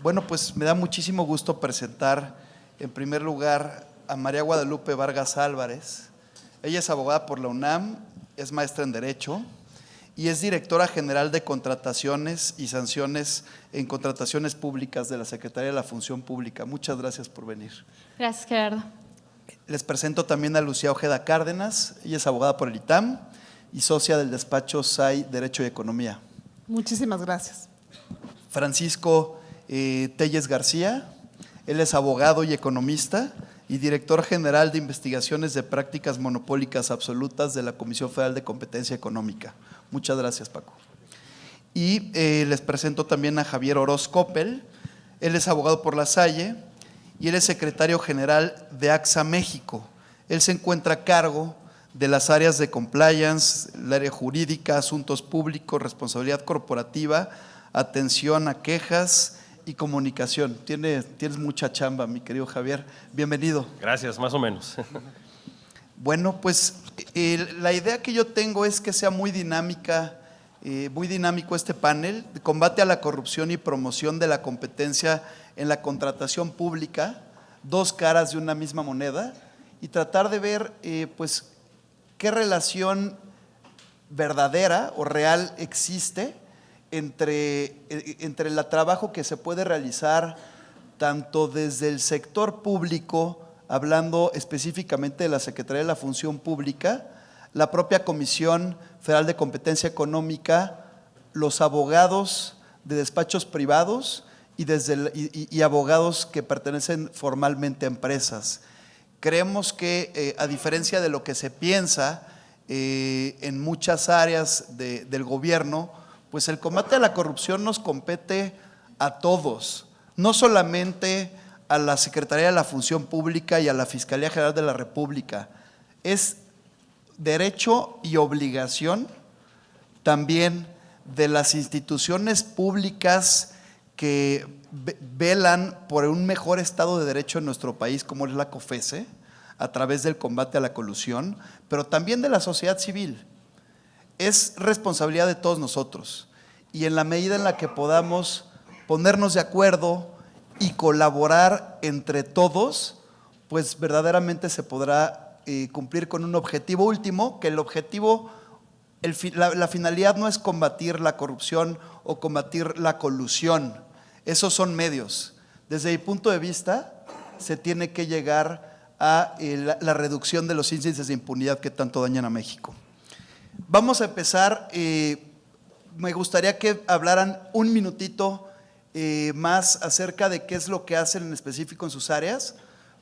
Bueno, pues me da muchísimo gusto presentar en primer lugar a María Guadalupe Vargas Álvarez. Ella es abogada por la UNAM, es maestra en Derecho y es directora general de contrataciones y sanciones en contrataciones públicas de la Secretaría de la Función Pública. Muchas gracias por venir. Gracias, Gerardo. Les presento también a Lucía Ojeda Cárdenas. Ella es abogada por el ITAM y socia del despacho SAI Derecho y Economía. Muchísimas gracias. Francisco Telles García, él es abogado y economista y director general de investigaciones de prácticas monopólicas absolutas de la Comisión Federal de Competencia Económica. Muchas gracias, Paco. Y les presento también a Javier Oroz Coppel. Él es abogado por La Salle y él es secretario general de AXA México. Él se encuentra a cargo de las áreas de compliance, el área jurídica, asuntos públicos, responsabilidad corporativa, atención a quejas y comunicación. Tienes mucha chamba, mi querido Javier. Bienvenido. Gracias, más o menos. Bueno, pues la idea que yo tengo es que sea muy dinámico este panel de combate a la corrupción y promoción de la competencia en la contratación pública, dos caras de una misma moneda, y tratar de ver pues qué relación verdadera o real existe entre el trabajo que se puede realizar tanto desde el sector público, hablando específicamente de la Secretaría de la Función Pública, la propia Comisión Federal de Competencia Económica, los abogados de despachos privados y abogados que pertenecen formalmente a empresas. Creemos que a diferencia de lo que se piensa en muchas áreas del gobierno, pues el combate a la corrupción nos compete a todos, no solamente a la Secretaría de la Función Pública y a la Fiscalía General de la República. Es derecho y obligación también de las instituciones públicas que velan por un mejor estado de derecho en nuestro país, como es la COFESE, a través del combate a la colusión, pero también de la sociedad civil. Es responsabilidad de todos nosotros y en la medida en la que podamos ponernos de acuerdo y colaborar entre todos, pues verdaderamente se podrá cumplir con un objetivo último, que el objetivo, la finalidad no es combatir la corrupción o combatir la colusión, esos son medios. Desde mi punto de vista, se tiene que llegar a la reducción de los índices de impunidad que tanto dañan a México. Vamos a empezar, me gustaría que hablaran un minutito más acerca de qué es lo que hacen en específico en sus áreas,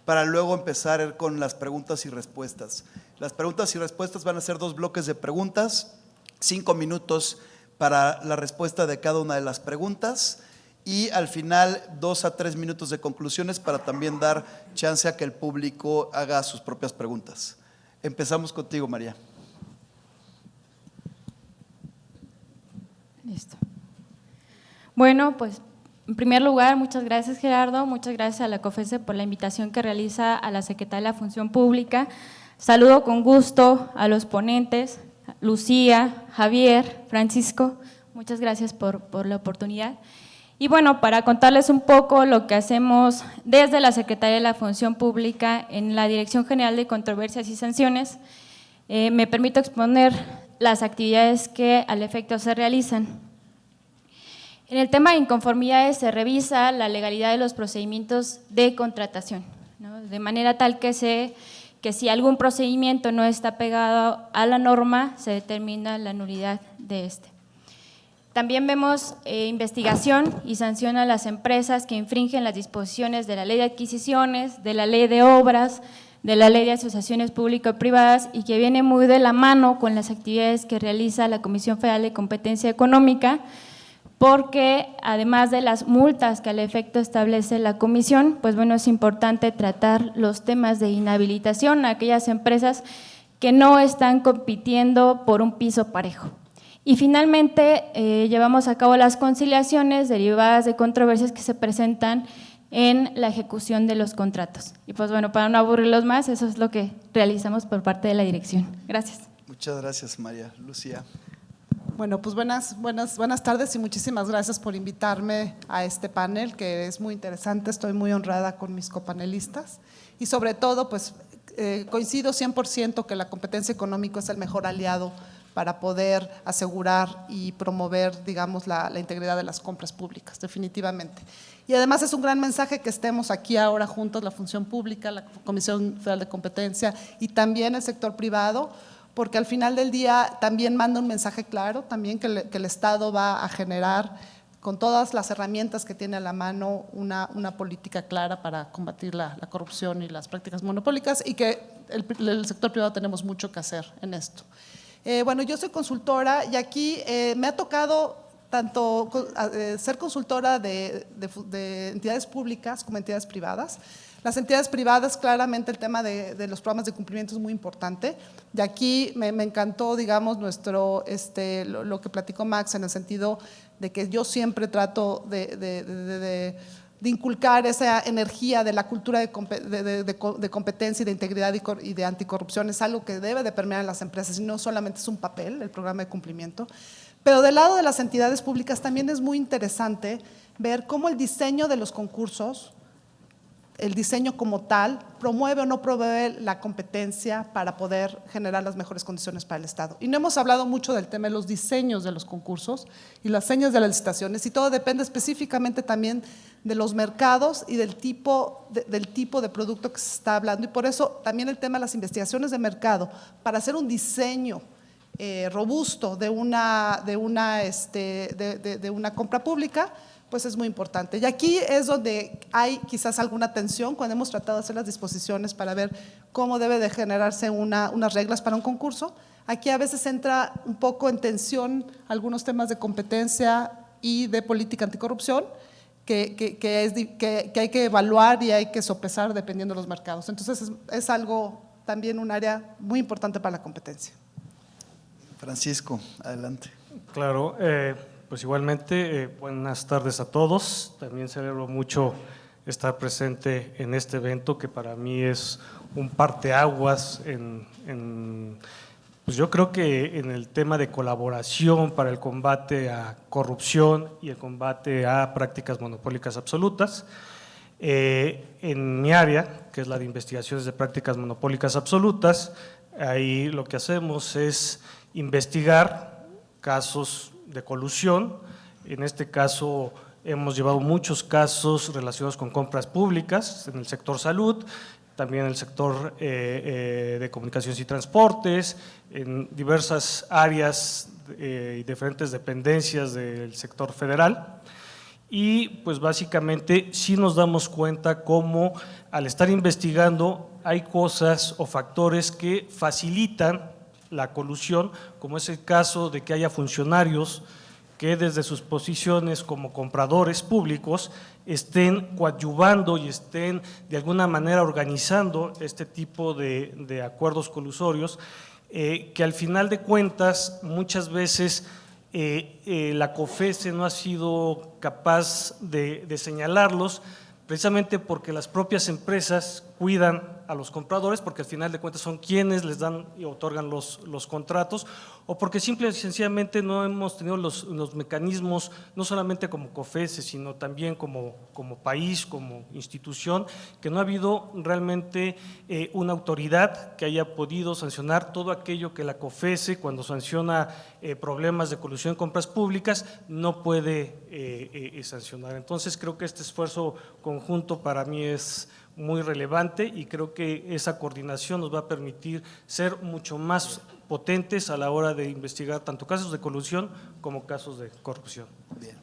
para luego empezar con las preguntas y respuestas. Las preguntas y respuestas van a ser 2 bloques de preguntas, 5 minutos para la respuesta de cada una de las preguntas y al final 2 a 3 minutos de conclusiones para también dar chance a que el público haga sus propias preguntas. Empezamos contigo, María. Listo. Bueno, pues en primer lugar, muchas gracias, Gerardo, muchas gracias a la COFESE por la invitación que realiza a la Secretaría de la Función Pública. Saludo con gusto a los ponentes, Lucía, Javier, Francisco, muchas gracias por la oportunidad. Y bueno, para contarles un poco lo que hacemos desde la Secretaría de la Función Pública en la Dirección General de Controversias y Sanciones, me permito exponer las actividades que al efecto se realizan. En el tema de inconformidades se revisa la legalidad de los procedimientos de contratación, ¿no? De manera tal que si algún procedimiento no está pegado a la norma, se determina la nulidad de este. También vemos investigación y sanción a las empresas que infringen las disposiciones de la Ley de Adquisiciones, de la Ley de Obras, de la Ley de Asociaciones Público-Privadas y que viene muy de la mano con las actividades que realiza la Comisión Federal de Competencia Económica, porque además de las multas que al efecto establece la comisión, pues bueno, es importante tratar los temas de inhabilitación a aquellas empresas que no están compitiendo por un piso parejo. Y finalmente llevamos a cabo las conciliaciones derivadas de controversias que se presentan en la ejecución de los contratos. Y pues bueno, para no aburrirlos más, eso es lo que realizamos por parte de la dirección. Gracias. Muchas gracias, María. Lucía. Bueno, pues buenas tardes y muchísimas gracias por invitarme a este panel, que es muy interesante. Estoy muy honrada con mis copanelistas y sobre todo, pues coincido 100% que la competencia económica es el mejor aliado para poder asegurar y promover, digamos, la integridad de las compras públicas, definitivamente. Y además es un gran mensaje que estemos aquí ahora juntos, la función pública, la Comisión Federal de Competencia y también el sector privado, porque al final del día también manda un mensaje claro, también que el Estado va a generar con todas las herramientas que tiene a la mano una política clara para combatir la corrupción y las prácticas monopólicas, y que el sector privado tenemos mucho que hacer en esto. Bueno, yo soy consultora y aquí me ha tocado tanto ser consultora de entidades públicas como entidades privadas. Las entidades privadas, claramente el tema de los programas de cumplimiento es muy importante, y aquí me encantó, digamos, lo que platicó Max, en el sentido de que yo siempre trato de inculcar esa energía de la cultura de competencia y de integridad y de anticorrupción. Es algo que debe de permear en las empresas y no solamente es un papel, el programa de cumplimiento. Pero del lado de las entidades públicas también es muy interesante ver cómo el diseño de los concursos, el diseño como tal, promueve o no promueve la competencia para poder generar las mejores condiciones para el Estado. Y no hemos hablado mucho del tema de los diseños de los concursos y las señas de las licitaciones, y todo depende específicamente también de los mercados y del tipo de producto que se está hablando. Y por eso también el tema de las investigaciones de mercado, para hacer un diseño robusto de una compra pública, pues es muy importante. Y aquí es donde hay quizás alguna tensión cuando hemos tratado de hacer las disposiciones para ver cómo debe de generarse unas reglas para un concurso. Aquí a veces entra un poco en tensión algunos temas de competencia y de política anticorrupción que hay que evaluar y hay que sopesar dependiendo de los mercados. Entonces es algo también un área muy importante para la competencia. Francisco, adelante. Claro, pues igualmente, buenas tardes a todos. También celebro mucho estar presente en este evento, que para mí es un parteaguas pues yo creo que en el tema de colaboración para el combate a corrupción y el combate a prácticas monopólicas absolutas. En mi área, que es la de investigaciones de prácticas monopólicas absolutas, ahí lo que hacemos es investigar casos de colusión. En este caso hemos llevado muchos casos relacionados con compras públicas en el sector salud, también en el sector de comunicaciones y transportes, en diversas áreas y diferentes dependencias del sector federal. Y pues básicamente sí nos damos cuenta cómo al estar investigando hay cosas o factores que facilitan la colusión, como es el caso de que haya funcionarios que desde sus posiciones como compradores públicos estén coadyuvando y estén de alguna manera organizando este tipo de acuerdos colusorios, que al final de cuentas muchas veces la COFECE no ha sido capaz de señalarlos, precisamente porque las propias empresas cuidan a los compradores, porque al final de cuentas son quienes les dan y otorgan los contratos, o porque simple y sencillamente no hemos tenido los mecanismos, no solamente como COFECE, sino también como país, como institución, que no ha habido realmente una autoridad que haya podido sancionar todo aquello que la COFECE, cuando sanciona problemas de colusión en compras públicas, no puede sancionar. Entonces creo que este esfuerzo conjunto para mí es muy relevante, y creo que esa coordinación nos va a permitir ser mucho más potentes a la hora de investigar tanto casos de colusión como casos de corrupción. Bien.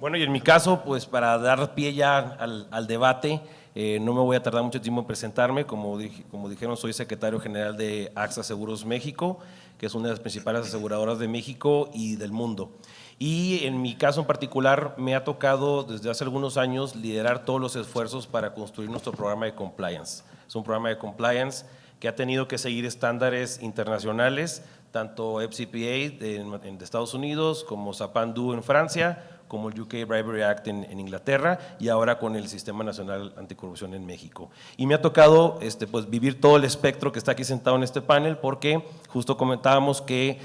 Bueno, y en mi caso, pues para dar pie ya al debate, no me voy a tardar mucho tiempo en presentarme. Como dijeron, soy secretario general de AXA Seguros México, que es una de las principales aseguradoras de México y del mundo. Y en mi caso en particular me ha tocado desde hace algunos años liderar todos los esfuerzos para construir nuestro programa de compliance. Es un programa de compliance que ha tenido que seguir estándares internacionales, tanto FCPA de Estados Unidos como SAPANDU en Francia, como el UK Bribery Act en Inglaterra y ahora con el Sistema Nacional Anticorrupción en México. Y me ha tocado pues, vivir todo el espectro que está aquí sentado en este panel, porque justo comentábamos que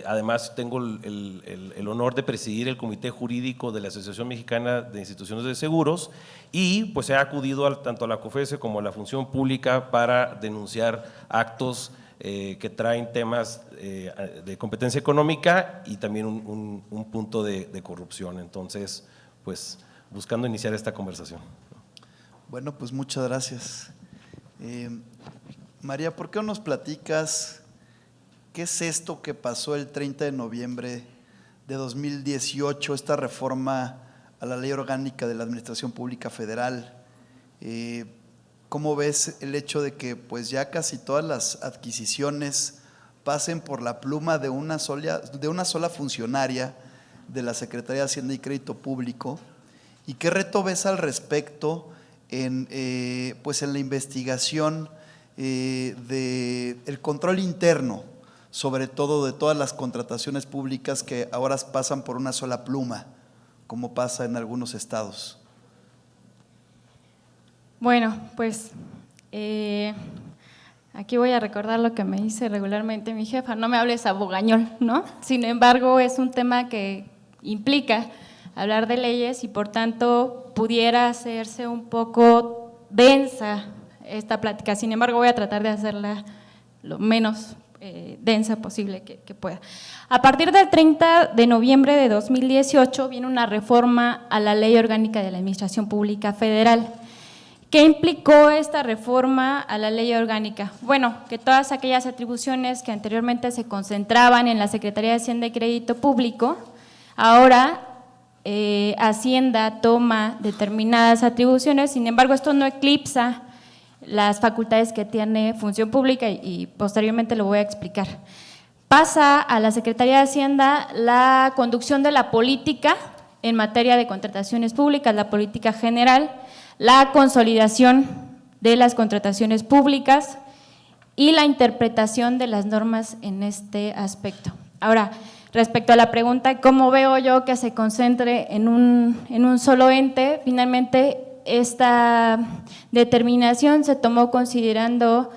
además tengo el honor de presidir el Comité Jurídico de la Asociación Mexicana de Instituciones de Seguros y pues he acudido tanto a la COFESE como a la Función Pública para denunciar actos que traen temas de competencia económica y también un punto de corrupción. Entonces, pues buscando iniciar esta conversación. Bueno, pues muchas gracias. María, ¿por qué no nos platicas qué es esto que pasó el 30 de noviembre de 2018, esta reforma a la Ley Orgánica de la Administración Pública Federal? ¿Cómo ves el hecho de que pues ya casi todas las adquisiciones pasen por la pluma de una sola funcionaria de la Secretaría de Hacienda y Crédito Público? ¿Y qué reto ves al respecto pues en la investigación del control interno, sobre todo de todas las contrataciones públicas que ahora pasan por una sola pluma, como pasa en algunos estados? Bueno, pues aquí voy a recordar lo que me dice regularmente mi jefa: no me hables abogañol, ¿no? Sin embargo, es un tema que implica hablar de leyes y por tanto pudiera hacerse un poco densa esta plática. Sin embargo, voy a tratar de hacerla lo menos densa posible que pueda. A partir del 30 de noviembre de 2018 viene una reforma a la Ley Orgánica de la Administración Pública Federal. ¿Qué implicó esta reforma a la ley orgánica? Bueno, que todas aquellas atribuciones que anteriormente se concentraban en la Secretaría de Hacienda y Crédito Público, ahora Hacienda toma determinadas atribuciones. Sin embargo, esto no eclipsa las facultades que tiene Función Pública y posteriormente lo voy a explicar. Pasa a la Secretaría de Hacienda la conducción de la política en materia de contrataciones públicas, la política general, la consolidación de las contrataciones públicas y la interpretación de las normas en este aspecto. Ahora, respecto a la pregunta, ¿cómo veo yo que se concentre en un solo ente? Finalmente, esta determinación se tomó considerando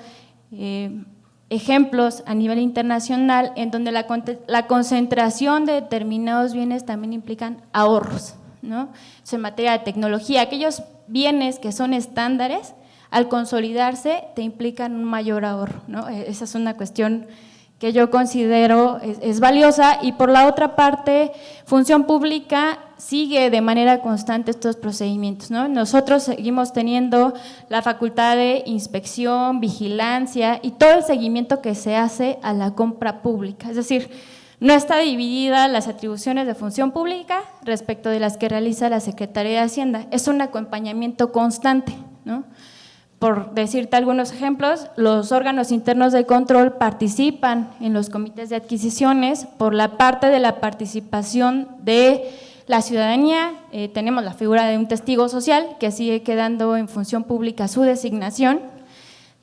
ejemplos a nivel internacional en donde la concentración de determinados bienes también implican ahorros, ¿no? En materia de tecnología, aquellos bienes que son estándares, al consolidarse te implican un mayor ahorro, ¿no? Esa es una cuestión que yo considero es valiosa. Y por la otra parte, Función Pública sigue de manera constante estos procedimientos, ¿no? Nosotros seguimos teniendo la facultad de inspección, vigilancia y todo el seguimiento que se hace a la compra pública, es decir, no está dividida las atribuciones de Función Pública respecto de las que realiza la Secretaría de Hacienda, es un acompañamiento constante, ¿no? Por decirte algunos ejemplos, los órganos internos de control participan en los comités de adquisiciones por la parte de la participación de la ciudadanía. Tenemos la figura de un testigo social que sigue quedando en Función Pública su designación.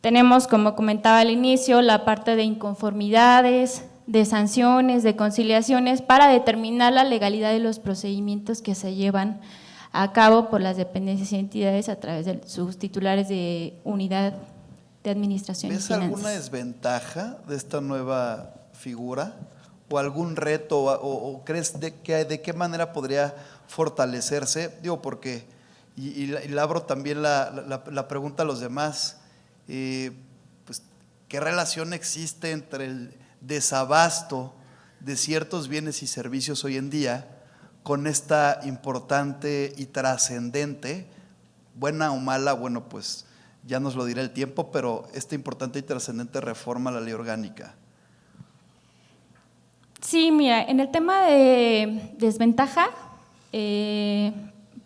Tenemos, como comentaba al inicio, la parte de inconformidades, de sanciones, de conciliaciones para determinar la legalidad de los procedimientos que se llevan a cabo por las dependencias y entidades a través de sus titulares de unidad de administración y ¿Ves finanzas. alguna desventaja de esta nueva figura o algún reto o crees de qué manera podría fortalecerse? Digo, porque, y le abro también la pregunta a los demás, pues, ¿qué relación existe entre el desabasto de ciertos bienes y servicios hoy en día con esta importante y trascendente, buena o mala, bueno, pues ya nos lo dirá el tiempo, pero esta importante y trascendente reforma a la ley orgánica? Sí, mira, en el tema de desventaja,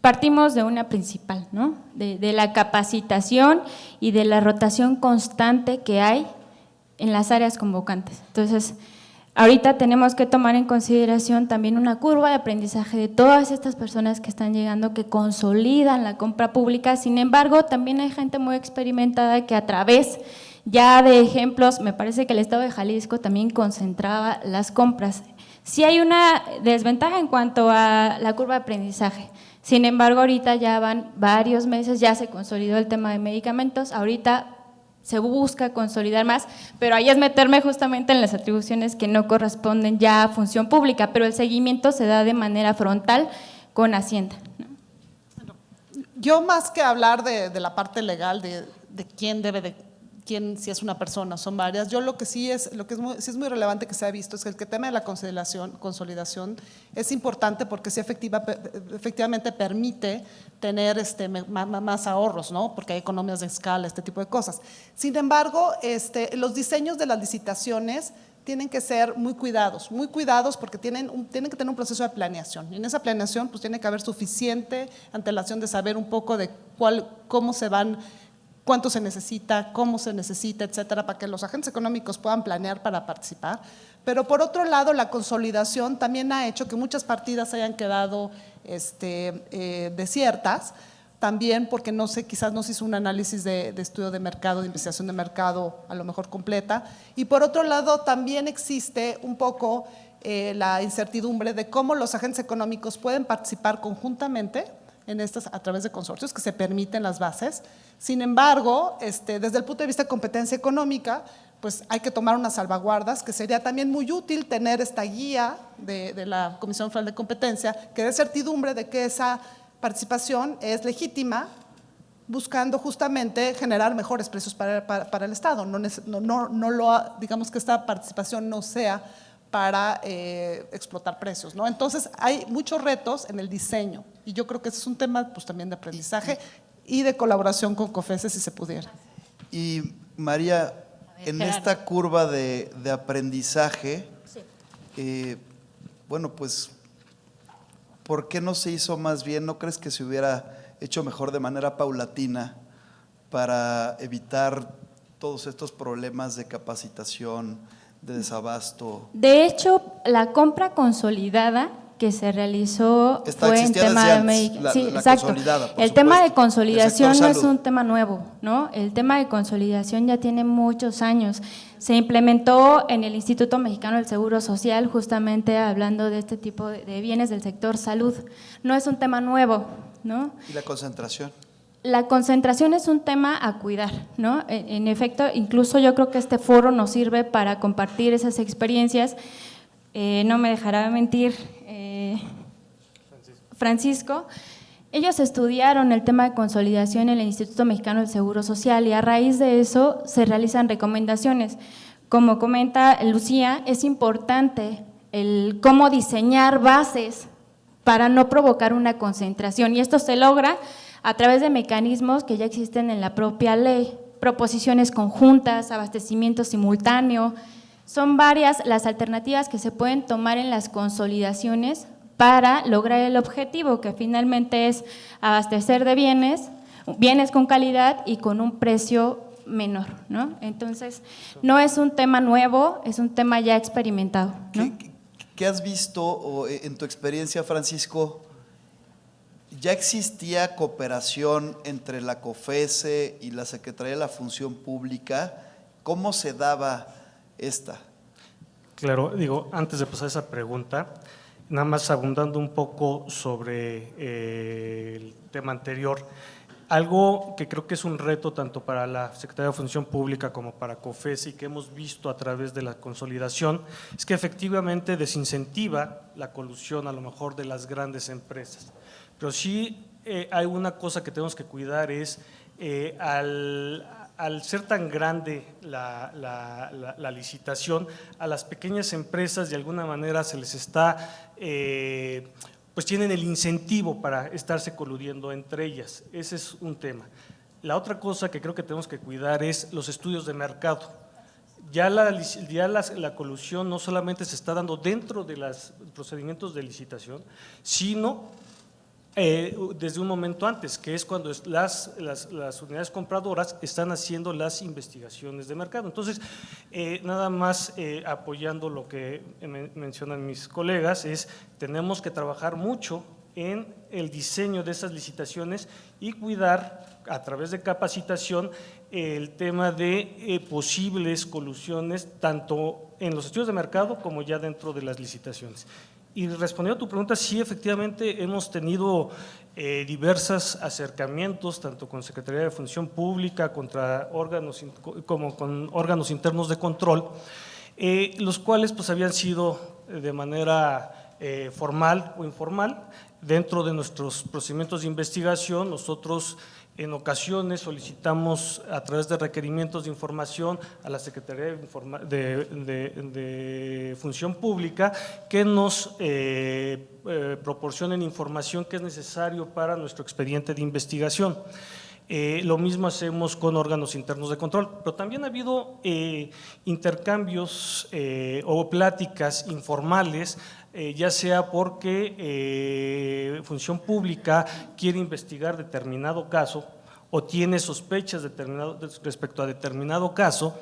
partimos de una principal, ¿no? De la capacitación y de la rotación constante que hay en las áreas convocantes. Entonces, ahorita tenemos que tomar en consideración también una curva de aprendizaje de todas estas personas que están llegando, que consolidan la compra pública. Sin embargo, también hay gente muy experimentada que a través ya de ejemplos, me parece que el estado de Jalisco también concentraba las compras. Sí hay una desventaja en cuanto a la curva de aprendizaje. Sin embargo, ahorita ya van varios meses, ya se consolidó el tema de medicamentos, ahorita se busca consolidar más, pero ahí es meterme justamente en las atribuciones que no corresponden ya a función pública, pero el seguimiento se da de manera frontal con Hacienda, ¿no? Yo más que hablar de la parte legal, de quién debe de, quién, si es una persona, son varias, yo lo que sí es sí es muy relevante que se ha visto es que el tema de la consolidación es importante porque sí efectivamente permite tener más ahorros, ¿no? Porque hay economías de escala, este tipo de cosas. Sin embargo, los diseños de las licitaciones tienen que ser muy cuidados porque tienen que tener un proceso de planeación. Y en esa planeación pues tiene que haber suficiente antelación de saber un poco de cómo se van, cuánto se necesita, cómo se necesita, etcétera, para que los agentes económicos puedan planear para participar. Pero por otro lado, la consolidación también ha hecho que muchas partidas hayan quedado desiertas, también porque quizás no se hizo un análisis de estudio de mercado, de investigación de mercado a lo mejor completa. Y por otro lado, también existe un poco la incertidumbre de cómo los agentes económicos pueden participar conjuntamente en estas a través de consorcios que se permiten las bases. Sin embargo, desde el punto de vista de competencia económica, pues hay que tomar unas salvaguardas, que sería también muy útil tener esta guía de la Comisión Federal de Competencia, que dé certidumbre de que esa participación es legítima, buscando justamente generar mejores precios para el Estado. Digamos que esta participación no sea para explotar precios, ¿no? Entonces hay muchos retos en el diseño y yo creo que ese es un tema pues también de aprendizaje y de colaboración con COFESE si se pudiera. Y María, en Gerardo. esta curva de aprendizaje, bueno, pues, ¿por qué no se hizo más bien? ¿No crees que se hubiera hecho mejor de manera paulatina para evitar todos estos problemas de capacitación, de desabasto? De hecho, la compra consolidada que se realizó Esta fue en existía tema desde de antes, México. la Sí, exacto. consolidada, por El tema de supuesto, consolidación del no sector es salud. un tema nuevo, ¿no? El tema de consolidación ya tiene muchos años. Se implementó en el Instituto Mexicano del Seguro Social, justamente hablando de este tipo de bienes del sector salud. No es un tema nuevo, ¿no? ¿Y la concentración? La concentración es un tema a cuidar, ¿no? En efecto, incluso yo creo que este foro nos sirve para compartir esas experiencias. No me dejará mentir Francisco. Ellos estudiaron el tema de consolidación en el Instituto Mexicano del Seguro Social y a raíz de eso se realizan recomendaciones. Como comenta Lucía, es importante el cómo diseñar bases para no provocar una concentración y esto se logra a través de mecanismos que ya existen en la propia ley, proposiciones conjuntas, abastecimiento simultáneo. Son varias las alternativas que se pueden tomar en las consolidaciones para lograr el objetivo, que finalmente es abastecer de bienes con calidad y con un precio menor, ¿no? Entonces, no es un tema nuevo, es un tema ya experimentado, ¿no? ¿Qué has visto en tu experiencia, Francisco? ¿Ya existía cooperación entre la COFESE y la Secretaría de la Función Pública? ¿Cómo se daba esta? Claro, digo, antes de pasar a esa pregunta, nada más abundando un poco sobre el tema anterior, algo que creo que es un reto tanto para la Secretaría de Función Pública como para COFESE y que hemos visto a través de la consolidación, es que efectivamente desincentiva la colusión a lo mejor de las grandes empresas. Pero sí hay una cosa que tenemos que cuidar es al ser tan grande la licitación, a las pequeñas empresas de alguna manera se les está, pues tienen el incentivo para estarse coludiendo entre ellas. Ese es un tema. La otra cosa que creo que tenemos que cuidar es los estudios de mercado. Ya la colusión no solamente se está dando dentro de los procedimientos de licitación, sino desde un momento antes, que es cuando las unidades compradoras están haciendo las investigaciones de mercado. Entonces, nada más apoyando lo que mencionan mis colegas, tenemos que trabajar mucho en el diseño de esas licitaciones y cuidar a través de capacitación el tema de posibles colusiones tanto en los estudios de mercado como ya dentro de las licitaciones. Y respondiendo a tu pregunta, sí, efectivamente hemos tenido diversos acercamientos, tanto con Secretaría de Función Pública como con órganos internos de control, los cuales pues habían sido de manera formal o informal. Dentro de nuestros procedimientos de investigación, nosotros en ocasiones solicitamos a través de requerimientos de información a la Secretaría de Función Pública que nos proporcionen información que es necesario para nuestro expediente de investigación. Lo mismo hacemos con órganos internos de control, pero también ha habido intercambios o pláticas informales, ya sea porque Función Pública quiere investigar determinado caso o tiene sospechas respecto a determinado caso.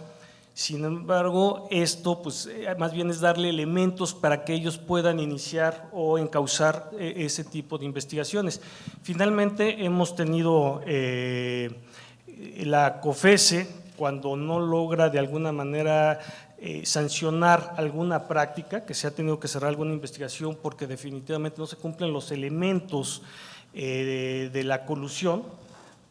Sin embargo, esto pues, más bien es darle elementos para que ellos puedan iniciar o encauzar ese tipo de investigaciones. Finalmente, hemos tenido la COFESE, cuando no logra de alguna manera sancionar alguna práctica, que se ha tenido que cerrar alguna investigación porque definitivamente no se cumplen los elementos de la colusión.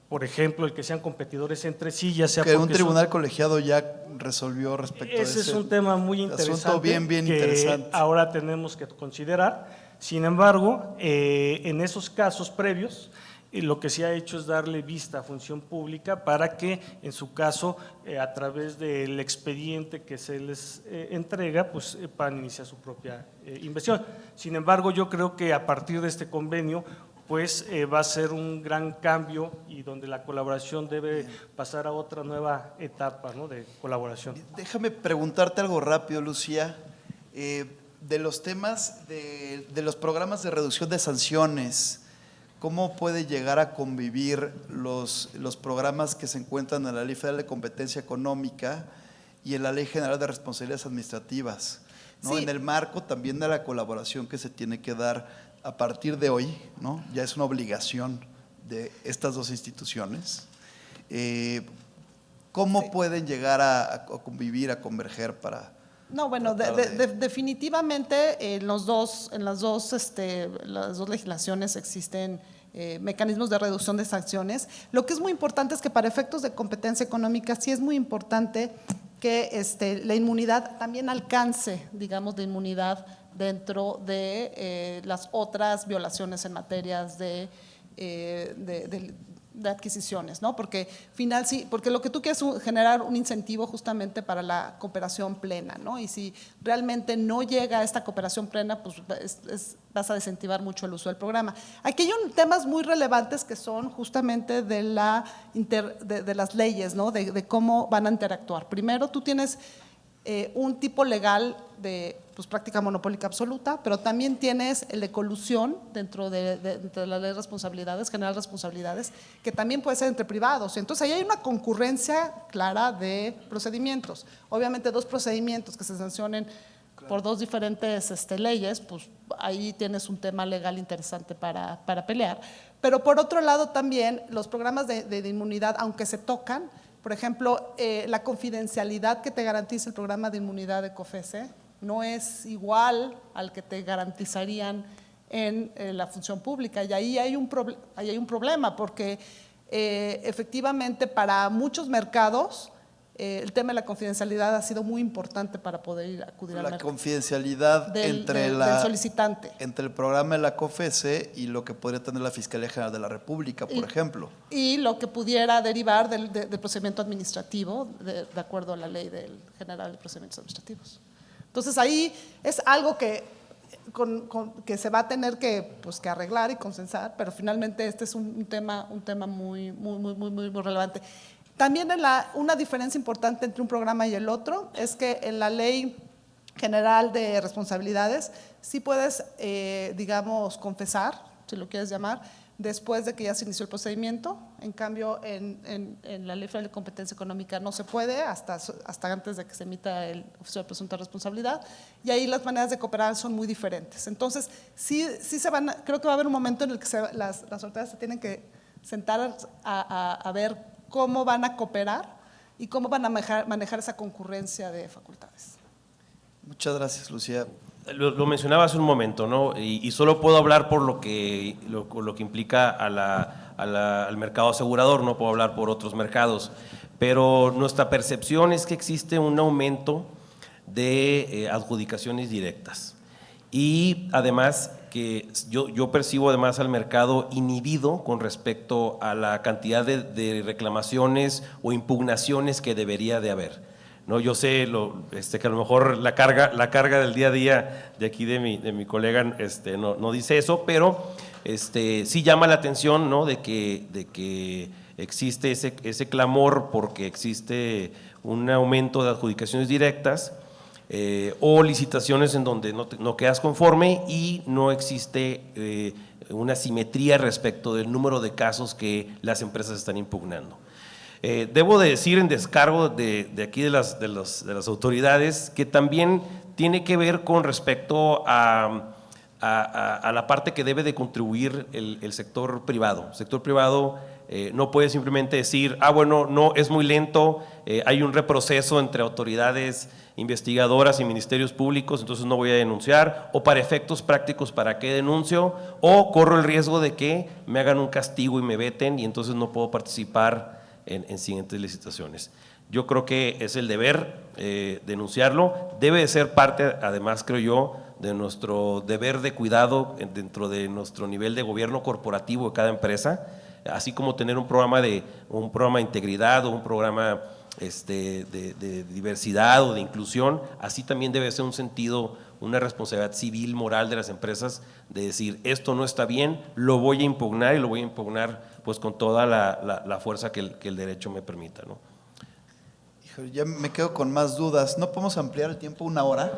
Por ejemplo, el que sean competidores entre sí, ya sea que un tribunal colegiado ya resolvió respecto a ese. Ese es un tema muy interesante, asunto bien que interesante. ahora tenemos que considerar. Sin embargo, en esos casos previos, lo que se ha hecho es darle vista a Función Pública para que, en su caso, a través del expediente que se les entrega, pues puedan iniciar su propia investigación. Sin embargo, yo creo que a partir de este convenio, pues va a ser un gran cambio y donde la colaboración debe pasar a otra nueva etapa, ¿no?, de colaboración. Déjame preguntarte algo rápido, Lucía, de los temas de los programas de reducción de sanciones. ¿Cómo puede llegar a convivir los programas que se encuentran en la Ley Federal de Competencia Económica y en la Ley General de Responsabilidades Administrativas, ¿no? Sí. En el marco también de la colaboración que se tiene que dar a partir de hoy, ¿no? Ya es una obligación de estas dos instituciones. ¿Cómo pueden llegar a convivir, a converger para… No, bueno, definitivamente en las dos legislaciones existen mecanismos de reducción de sanciones. Lo que es muy importante es que para efectos de competencia económica sí es muy importante que la inmunidad también alcance, digamos, de inmunidad dentro de las otras violaciones en materias de adquisiciones, ¿no? Porque porque lo que tú quieres es generar un incentivo justamente para la cooperación plena, ¿no? Y si realmente no llega a esta cooperación plena, pues vas a desincentivar mucho el uso del programa. Aquí hay temas muy relevantes que son justamente de las leyes, ¿no? De cómo van a interactuar. Primero, tú tienes un tipo legal de práctica monopólica absoluta, pero también tienes el de colusión dentro de la ley de responsabilidades, general responsabilidades, que también puede ser entre privados. Entonces ahí hay una concurrencia clara de procedimientos. Obviamente dos procedimientos que se sancionen por dos diferentes leyes, pues ahí tienes un tema legal interesante para pelear. Pero por otro lado también los programas de inmunidad, aunque se tocan, por ejemplo, la confidencialidad que te garantiza el programa de inmunidad de COFESE no es igual al que te garantizarían en la función pública. Y ahí hay un problema, porque efectivamente para muchos mercados el tema de la confidencialidad ha sido muy importante para poder acudir al mercado. La confidencialidad del solicitante. Entre el programa de la COFESE y lo que podría tener la Fiscalía General de la República, por ejemplo. Y lo que pudiera derivar del procedimiento administrativo, de acuerdo a la Ley General de Procedimientos Administrativos. Entonces ahí es algo que se va a tener que arreglar y consensar, pero finalmente este es un tema muy relevante. También una diferencia importante entre un programa y el otro es que en la Ley General de Responsabilidades sí puedes, digamos, confesar, si lo quieres llamar, después de que ya se inició el procedimiento. En cambio, en la Ley Federal de Competencia Económica no se puede hasta antes de que se emita el oficio de presunta responsabilidad, y ahí las maneras de cooperar son muy diferentes. Entonces, sí creo que va a haber un momento en el que las autoridades se tienen que sentar a ver cómo van a cooperar y cómo van a manejar esa concurrencia de facultades. Muchas gracias, Lucía. Lo mencionaba hace un momento, ¿no? Y solo puedo hablar por lo que implica al mercado asegurador, no puedo hablar por otros mercados, pero nuestra percepción es que existe un aumento de adjudicaciones directas, y además que yo percibo además al mercado inhibido con respecto a la cantidad de reclamaciones o impugnaciones que debería de haber, ¿no? Yo sé que a lo mejor la carga del día a día de aquí de mi colega no dice eso, pero sí llama la atención, ¿no? de que existe ese clamor porque existe un aumento de adjudicaciones directas, o licitaciones en donde no quedas conforme y no existe una simetría respecto del número de casos que las empresas están impugnando. Debo de decir en descargo de aquí de las autoridades que también tiene que ver con respecto a la parte que debe de contribuir el sector privado. El sector privado no puede simplemente decir, bueno, no, es muy lento, hay un reproceso entre autoridades investigadoras y ministerios públicos, entonces no voy a denunciar, o para efectos prácticos, ¿para qué denuncio? O corro el riesgo de que me hagan un castigo y me veten y entonces no puedo participar en siguientes licitaciones. Yo creo que es el deber denunciarlo, debe de ser parte, además creo yo, de nuestro deber de cuidado dentro de nuestro nivel de gobierno corporativo de cada empresa, así como tener un programa de integridad o un programa de diversidad o de inclusión, así también debe ser un sentido, una responsabilidad civil, moral de las empresas, de decir, esto no está bien, lo voy a impugnar y lo voy a impugnar pues con toda la fuerza que el derecho me permita, ¿no? Híjole, ya me quedo con más dudas. ¿No podemos ampliar el tiempo 1 hora?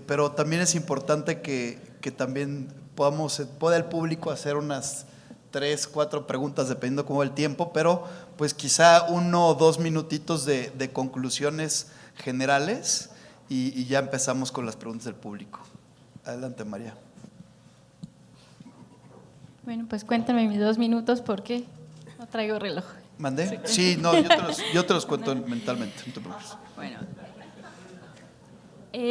Pero también es importante que también pueda el público hacer unas 3, 4 preguntas dependiendo cómo va el tiempo, pero pues quizá 1 o 2 minutitos de conclusiones generales y ya empezamos con las preguntas del público. Adelante, María. Bueno, pues cuéntame mis 2 minutos porque no traigo reloj. ¿Mandé? Sí, no, yo te los cuento mentalmente, no te preocupes. Bueno,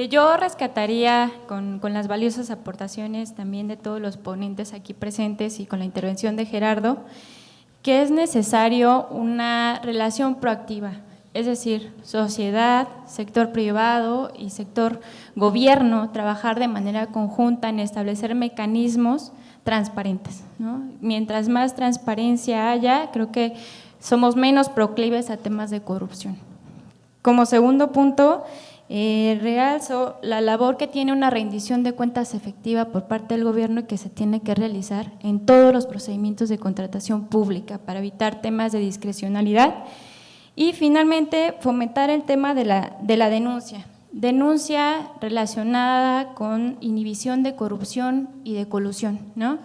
yo rescataría con las valiosas aportaciones también de todos los ponentes aquí presentes y con la intervención de Gerardo, que es necesario una relación proactiva, es decir, sociedad, sector privado y sector gobierno, trabajar de manera conjunta en establecer mecanismos transparentes, ¿no? Mientras más transparencia haya, creo que somos menos proclives a temas de corrupción. Como segundo punto, realzo la labor que tiene una rendición de cuentas efectiva por parte del gobierno y que se tiene que realizar en todos los procedimientos de contratación pública para evitar temas de discrecionalidad. Y finalmente, fomentar el tema de la denuncia relacionada con inhibición de corrupción y de colusión, ¿no?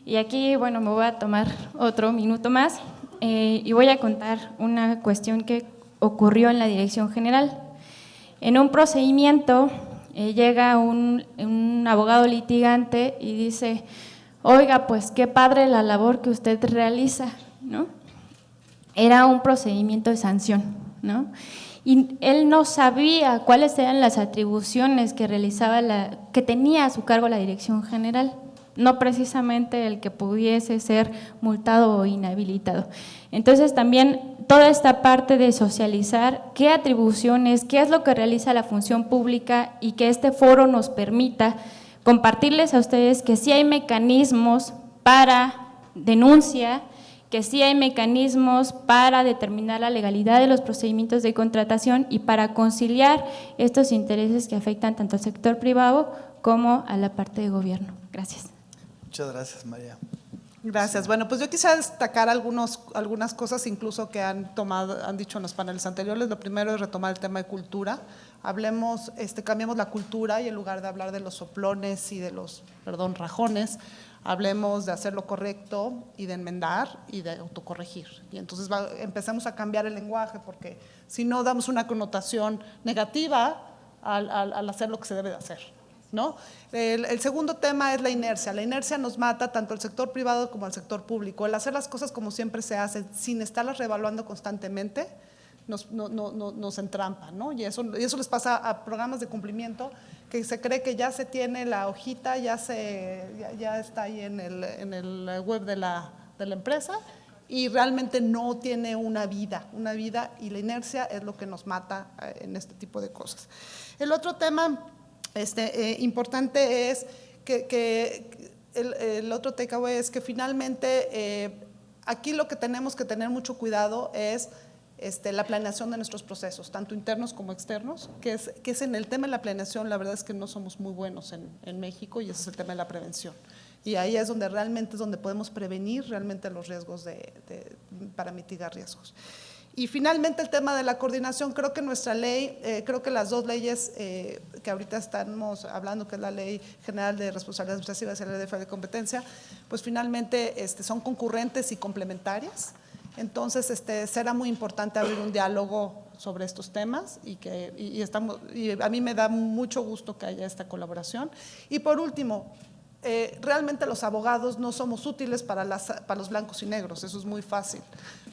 Y aquí, bueno, me voy a tomar otro minuto más y voy a contar una cuestión que ocurrió en la Dirección General. En un procedimiento llega un abogado litigante y dice, oiga, pues qué padre la labor que usted realiza, ¿no? Era un procedimiento de sanción, ¿no? Y él no sabía cuáles eran las atribuciones que que tenía a su cargo la Dirección General, no precisamente el que pudiese ser multado o inhabilitado. Entonces también toda esta parte de socializar qué atribuciones, qué es lo que realiza la función pública y que este foro nos permita compartirles a ustedes que sí hay mecanismos para denuncia, que sí hay mecanismos para determinar la legalidad de los procedimientos de contratación y para conciliar estos intereses que afectan tanto al sector privado como a la parte de gobierno. Gracias. Muchas gracias, María. Gracias. Bueno, pues yo quisiera destacar algunas cosas incluso que han dicho en los paneles anteriores. Lo primero es retomar el tema de cultura. Cambiamos la cultura y en lugar de hablar de los soplones y de los, rajones, hablemos de hacer lo correcto y de enmendar y de autocorregir. Y entonces empecemos a cambiar el lenguaje, porque si no damos una connotación negativa al hacer lo que se debe de hacer, ¿no? El segundo tema es la inercia. La inercia nos mata tanto al sector privado como al sector público. El hacer las cosas como siempre se hacen, sin estarlas reevaluando constantemente, nos entrampa, ¿no? Y eso les pasa a programas de cumplimiento, que se cree que ya se tiene la hojita, ya está ahí en el web de la empresa, y realmente no tiene una vida, y la inercia es lo que nos mata en este tipo de cosas. El otro tema importante es que el otro takeaway es que finalmente aquí lo que tenemos que tener mucho cuidado es la planeación de nuestros procesos, tanto internos como externos, que es en el tema de la planeación. La verdad es que no somos muy buenos en México, y ese es el tema de la prevención. Y ahí es donde realmente podemos prevenir realmente los riesgos para mitigar riesgos. Y finalmente el tema de la coordinación. Creo que nuestra ley, creo que las dos leyes que ahorita estamos hablando, que es la Ley General de Responsabilidad Administrativa y la Ley de Competencia, pues finalmente son concurrentes y complementarias. Entonces, será muy importante abrir un diálogo sobre estos temas, y a mí me da mucho gusto que haya esta colaboración. Y por último, realmente los abogados no somos útiles para los blancos y negros, eso es muy fácil,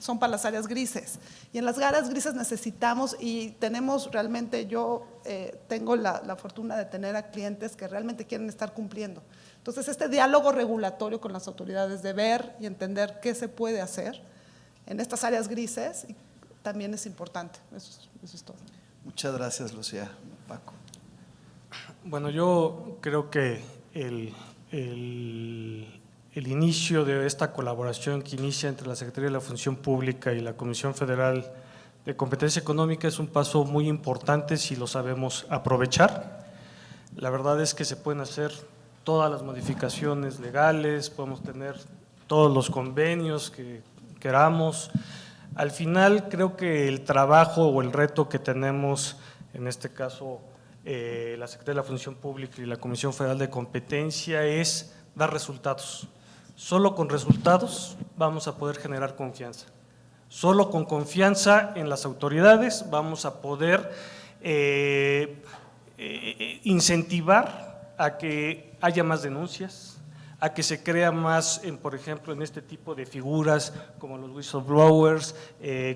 son para las áreas grises. Y en las áreas grises necesitamos, y tenemos realmente, yo tengo la fortuna de tener a clientes que realmente quieren estar cumpliendo. Entonces, este diálogo regulatorio con las autoridades, de ver y entender qué se puede hacer en estas áreas grises, también es importante. Eso es todo. Muchas gracias, Lucía. Paco. Bueno, yo creo que el inicio de esta colaboración que inicia entre la Secretaría de la Función Pública y la Comisión Federal de Competencia Económica es un paso muy importante si lo sabemos aprovechar. La verdad es que se pueden hacer todas las modificaciones legales, podemos tener todos los convenios que queramos. Al final, creo que el trabajo o el reto que tenemos, en este caso la Secretaría de la Función Pública y la Comisión Federal de Competencia, es dar resultados. Solo con resultados vamos a poder generar confianza. Solo con confianza en las autoridades vamos a poder incentivar a que haya más denuncias, a que se crea más, por ejemplo, en este tipo de figuras como los whistleblowers,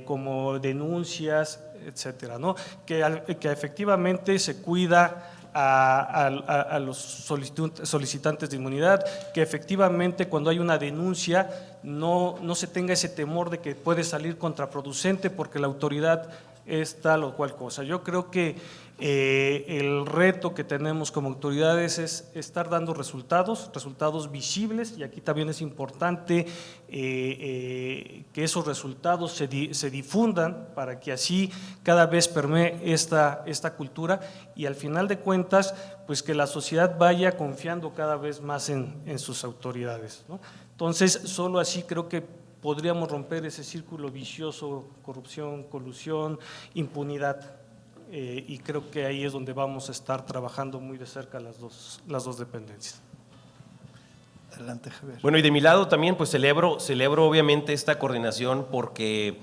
como denuncias, etcétera, ¿no? Que efectivamente se cuida a los solicitantes de inmunidad, que efectivamente cuando hay una denuncia no se tenga ese temor de que puede salir contraproducente porque la autoridad es tal o cual cosa. Yo creo que el reto que tenemos como autoridades es estar dando resultados visibles, y aquí también es importante que esos resultados se difundan para que así cada vez permee esta cultura, y al final de cuentas pues que la sociedad vaya confiando cada vez más en sus autoridades, ¿no? Entonces, solo así creo que podríamos romper ese círculo vicioso: corrupción, colusión, impunidad. Y creo que ahí es donde vamos a estar trabajando muy de cerca las dos dependencias. Adelante, Javier. Bueno, y de mi lado también pues celebro obviamente esta coordinación, porque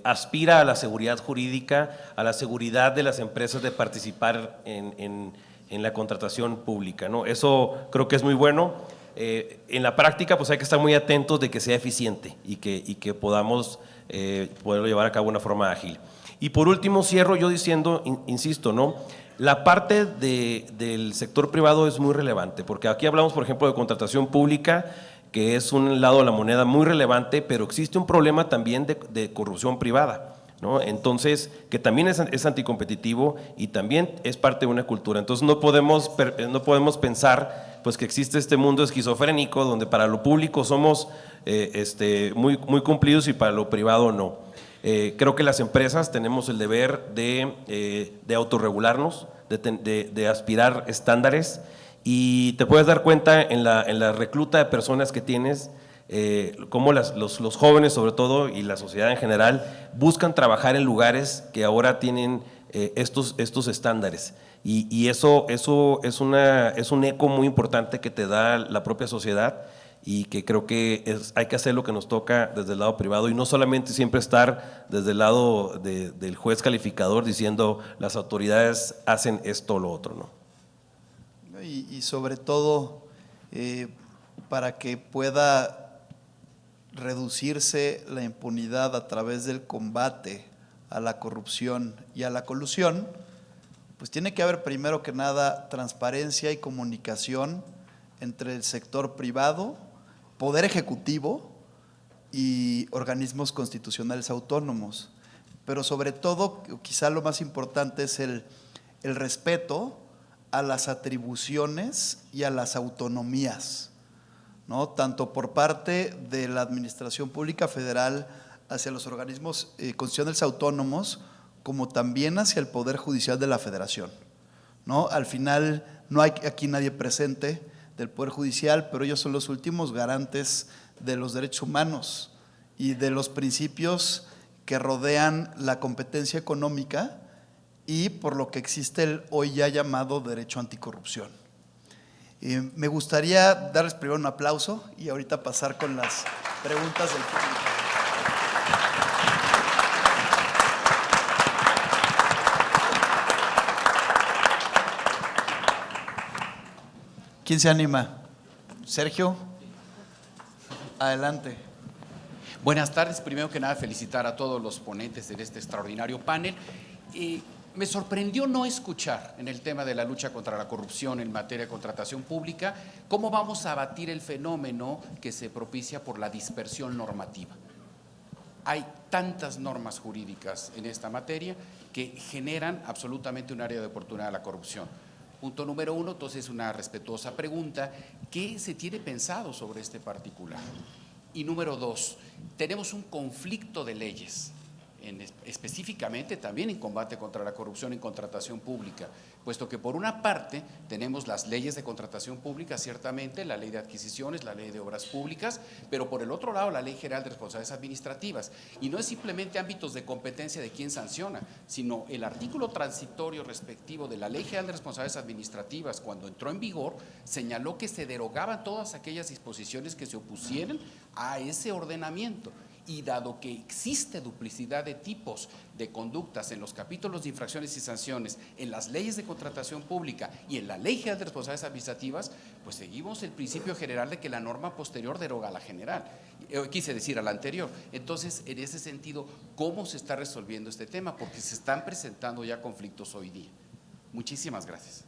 aspira a la seguridad jurídica, a la seguridad de las empresas de participar en la contratación pública, ¿no? Eso creo que es muy bueno. En la práctica pues hay que estar muy atentos de que sea eficiente y que podamos poderlo llevar a cabo de una forma ágil. Y por último cierro yo diciendo, insisto, ¿no? La parte del sector privado es muy relevante, porque aquí hablamos, por ejemplo, de contratación pública, que es un lado de la moneda muy relevante, pero existe un problema también de corrupción privada, ¿no? Entonces, que también es anticompetitivo y también es parte de una cultura. Entonces, no podemos pensar pues que existe este mundo esquizofrénico donde para lo público somos muy cumplidos y para lo privado no. Creo que las empresas tenemos el deber de autorregularnos, de aspirar estándares, y te puedes dar cuenta en la recluta de personas que tienes, cómo los jóvenes sobre todo y la sociedad en general buscan trabajar en lugares que ahora tienen estos estándares. Y eso es un eco muy importante que te da la propia sociedad y que creo que hay que hacer lo que nos toca desde el lado privado y no solamente siempre estar desde el lado del juez calificador diciendo las autoridades hacen esto o lo otro, ¿no? Y sobre todo para que pueda reducirse la impunidad a través del combate a la corrupción y a la colusión, pues tiene que haber primero que nada transparencia y comunicación entre el sector privado, poder ejecutivo y organismos constitucionales autónomos. Pero sobre todo, quizá lo más importante es el respeto a las atribuciones y a las autonomías, ¿no? Tanto por parte de la Administración Pública Federal hacia los organismos constitucionales autónomos, como también hacia el Poder Judicial de la Federación, ¿no? Al final no hay aquí nadie presente del Poder Judicial, pero ellos son los últimos garantes de los derechos humanos y de los principios que rodean la competencia económica y por lo que existe el hoy ya llamado derecho anticorrupción. Me gustaría darles primero un aplauso y ahorita pasar con las preguntas del público. ¿Quién se anima? Sergio, adelante. Buenas tardes. Primero que nada, felicitar a todos los ponentes de este extraordinario panel. Me sorprendió no escuchar en el tema de la lucha contra la corrupción en materia de contratación pública cómo vamos a abatir el fenómeno que se propicia por la dispersión normativa. Hay tantas normas jurídicas en esta materia que generan absolutamente un área de oportunidad a la corrupción. Punto número uno, entonces una respetuosa pregunta, ¿qué se tiene pensado sobre este particular? Y número dos, tenemos un conflicto de leyes, específicamente también en combate contra la corrupción en contratación pública, puesto que por una parte tenemos las leyes de contratación pública, ciertamente, la ley de adquisiciones, la ley de obras públicas, pero por el otro lado la ley general de responsabilidades administrativas, y no es simplemente ámbitos de competencia de quién sanciona, sino el artículo transitorio respectivo de la ley general de responsabilidades administrativas, cuando entró en vigor, señaló que se derogaban todas aquellas disposiciones que se opusieran a ese ordenamiento. Y dado que existe duplicidad de tipos de conductas en los capítulos de infracciones y sanciones, en las leyes de contratación pública y en la Ley General de Responsabilidades Administrativas, pues seguimos el principio general de que la norma posterior deroga a la general, quise decir a la anterior. Entonces, en ese sentido, ¿cómo se está resolviendo este tema? Porque se están presentando ya conflictos hoy día. Muchísimas gracias.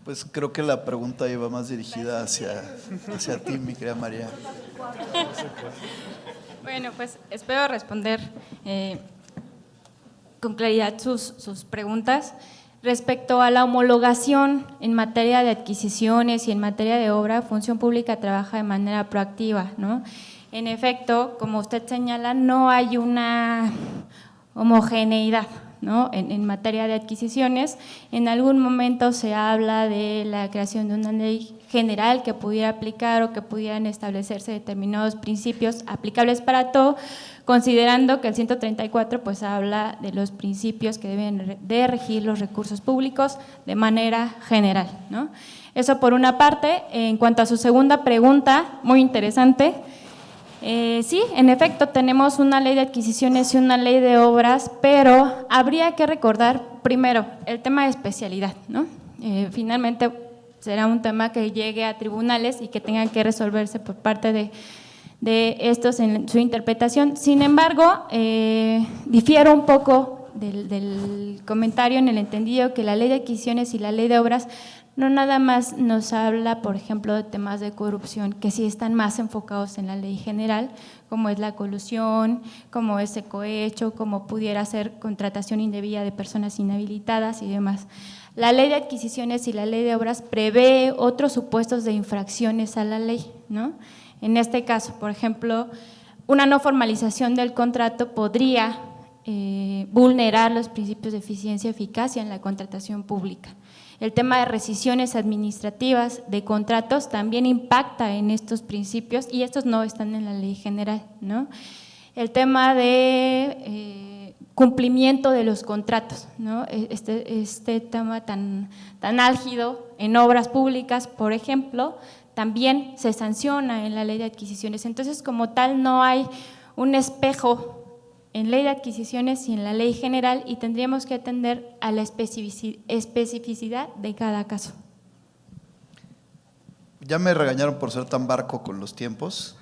Pues creo que la pregunta iba más dirigida hacia ti, mi querida María. Bueno, pues espero responder con claridad sus preguntas. Respecto a la homologación en materia de adquisiciones y en materia de obra, Función Pública trabaja de manera proactiva, ¿no? En efecto, como usted señala, no hay una homogeneidad, ¿no? En materia de adquisiciones. En algún momento se habla de la creación de una ley general que pudiera aplicar o que pudieran establecerse determinados principios aplicables para todo, considerando que el 134 pues habla de los principios que deben de regir los recursos públicos de manera general, ¿no? Eso por una parte. En cuanto a su segunda pregunta, muy interesante. Sí, en efecto, tenemos una ley de adquisiciones y una ley de obras, pero habría que recordar primero el tema de especialidad, ¿no? Finalmente será un tema que llegue a tribunales y que tengan que resolverse por parte de estos en su interpretación. Sin embargo, difiero un poco del comentario en el entendido que la ley de adquisiciones y la ley de obras no nada más nos habla, por ejemplo, de temas de corrupción, que sí están más enfocados en la ley general, como es la colusión, como es el cohecho, como pudiera ser contratación indebida de personas inhabilitadas y demás. La ley de adquisiciones y la ley de obras prevé otros supuestos de infracciones a la ley, ¿no? En este caso, por ejemplo, una no formalización del contrato podría vulnerar los principios de eficiencia y eficacia en la contratación pública. El tema de rescisiones administrativas de contratos también impacta en estos principios y estos no están en la ley general, ¿no? El tema de cumplimiento de los contratos, ¿no? Este tema tan álgido en obras públicas, por ejemplo, también se sanciona en la ley de adquisiciones. Entonces, como tal, no hay un espejo en ley de adquisiciones y en la ley general, y tendríamos que atender a la especificidad de cada caso. Ya me regañaron por ser tan barco con los tiempos.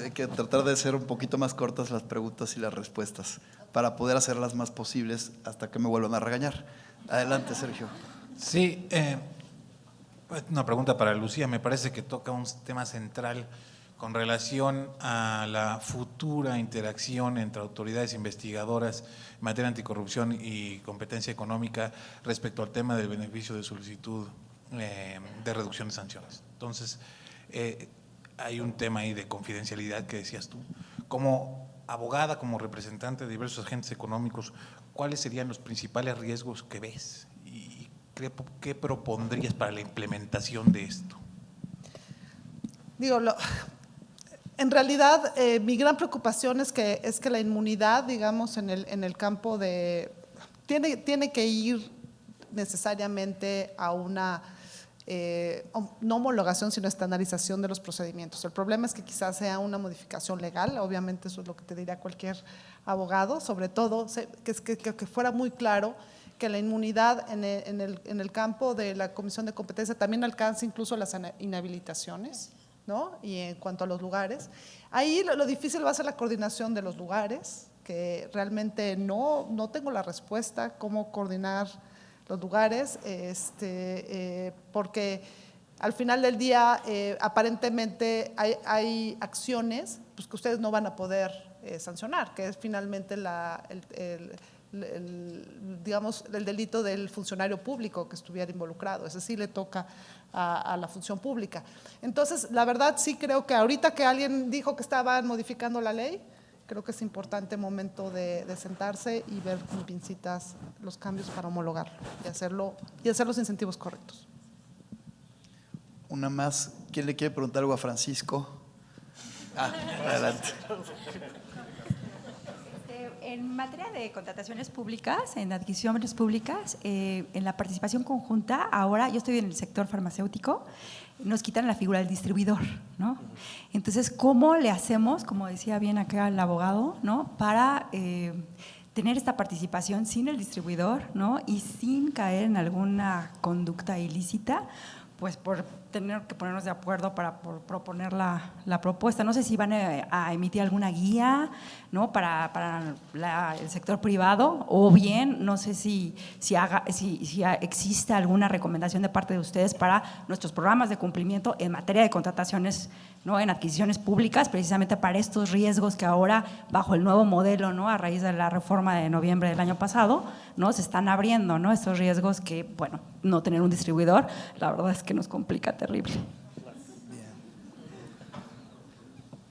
Hay que tratar de ser un poquito más cortas las preguntas y las respuestas para poder hacerlas más posibles hasta que me vuelvan a regañar. Adelante, Sergio. Sí, una pregunta para Lucía. Me parece que toca un tema central con relación a la futura interacción entre autoridades investigadoras en materia anticorrupción y competencia económica respecto al tema del beneficio de solicitud de reducción de sanciones. Entonces, hay un tema ahí de confidencialidad que decías tú. Como abogada, como representante de diversos agentes económicos, ¿cuáles serían los principales riesgos que ves? ¿Y qué propondrías para la implementación de esto? Digo, en realidad, mi gran preocupación es que la inmunidad, digamos, en el campo de… Tiene que ir necesariamente a una… no homologación, sino estandarización de los procedimientos. El problema es que quizás sea una modificación legal, obviamente eso es lo que te diría cualquier abogado, sobre todo que fuera muy claro que la inmunidad en el campo de la Comisión de Competencia también alcanza incluso las inhabilitaciones, ¿no? Y en cuanto a los lugares, ahí lo difícil va a ser la coordinación de los lugares, que realmente no tengo la respuesta cómo coordinar los lugares, porque al final del día aparentemente hay acciones pues, que ustedes no van a poder sancionar, que es finalmente digamos, el delito del funcionario público que estuviera involucrado. Ese sí le toca a la función pública. Entonces, la verdad sí creo que ahorita que alguien dijo que estaban modificando la ley, creo que es importante momento de sentarse y ver con pincitas los cambios para homologarlo y hacer los incentivos correctos. Una más. ¿Quién le quiere preguntar algo a Francisco? Adelante. En materia de contrataciones públicas, en adquisiciones públicas, en la participación conjunta, ahora yo estoy en el sector farmacéutico, nos quitan la figura del distribuidor, ¿no? Entonces, ¿cómo le hacemos, como decía bien acá el abogado, ¿no? Para tener esta participación sin el distribuidor, ¿no? Y sin caer en alguna conducta ilícita, pues por tener que ponernos de acuerdo para proponer la propuesta. No sé si van a emitir alguna guía, ¿no? para el sector privado, o bien no sé si existe alguna recomendación de parte de ustedes para nuestros programas de cumplimiento en materia de contrataciones, ¿no? En adquisiciones públicas, precisamente para estos riesgos que ahora, bajo el nuevo modelo, ¿no? A raíz de la reforma de noviembre del año pasado, ¿no? Se están abriendo, ¿no? Estos riesgos que, bueno, no tener un distribuidor, la verdad es que nos complica terrible.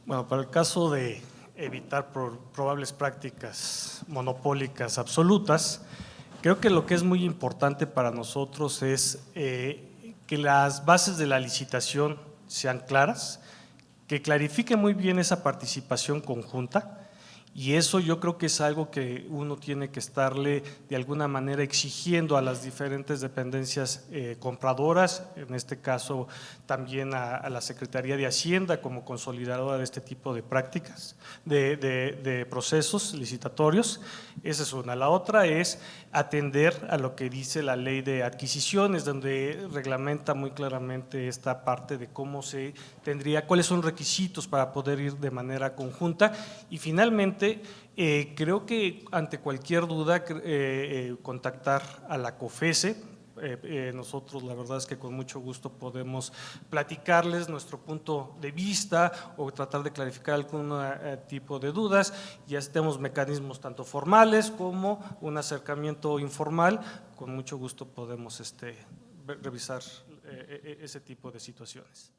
Bueno, para el caso de evitar probables prácticas monopólicas absolutas, creo que lo que es muy importante para nosotros es que las bases de la licitación sean claras, que clarifique muy bien esa participación conjunta, y eso yo creo que es algo que uno tiene que estarle de alguna manera exigiendo a las diferentes dependencias compradoras, en este caso también a la Secretaría de Hacienda como consolidadora de este tipo de prácticas, de procesos licitatorios. Esa es una. La otra es atender a lo que dice la ley de adquisiciones, donde reglamenta muy claramente esta parte de cómo se tendría, cuáles son requisitos para poder ir de manera conjunta. Y finalmente, creo que ante cualquier duda contactar a la COFESE. Nosotros la verdad es que con mucho gusto podemos platicarles nuestro punto de vista o tratar de clarificar algún tipo de dudas. Ya tenemos mecanismos tanto formales como un acercamiento informal. Con mucho gusto podemos revisar ese tipo de situaciones.